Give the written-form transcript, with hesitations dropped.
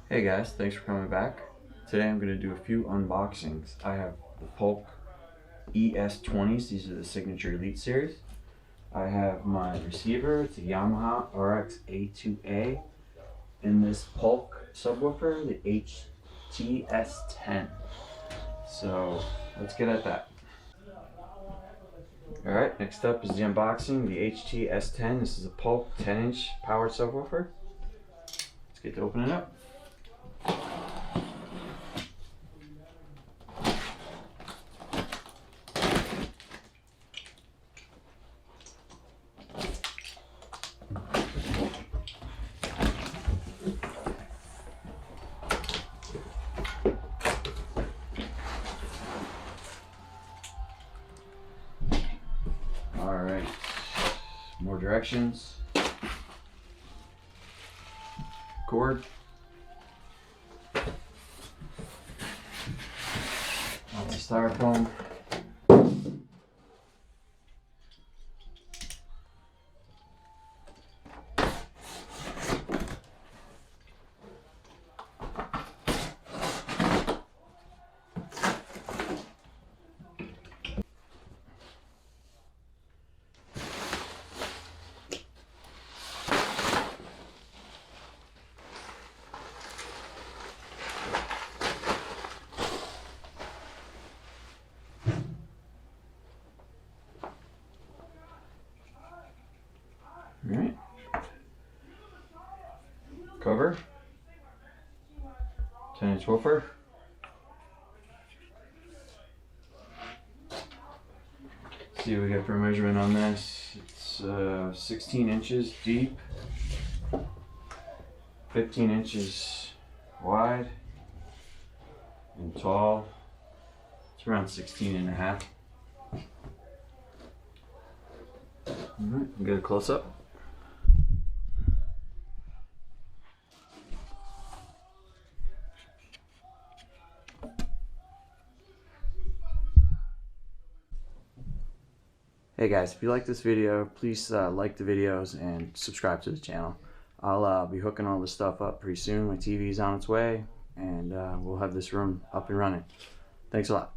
Hey guys, thanks for coming back. Today I'm going to do a few unboxings. I have the Polk ES20s, these are the Signature Elite Series. I have my receiver, it's a Yamaha RX A2A, and this Polk subwoofer, the HTS 10. So let's get at that. Alright, next up is the unboxing, the HTS 10. This is a Polk 10-inch powered subwoofer. Let's get to opening it up. Alright, more directions. Cord. Lots of styrofoam. Alright. Cover. 10-inch woofer. See what we get for a measurement on this. It's 16 inches deep, 15 inches wide, and tall. It's around 16 and a half. Alright, get a close up. Hey guys, if you like this video, please like the videos and subscribe to the channel. I'll be hooking all this stuff up pretty soon. My TV's on its way, and we'll have this room up and running. Thanks a lot.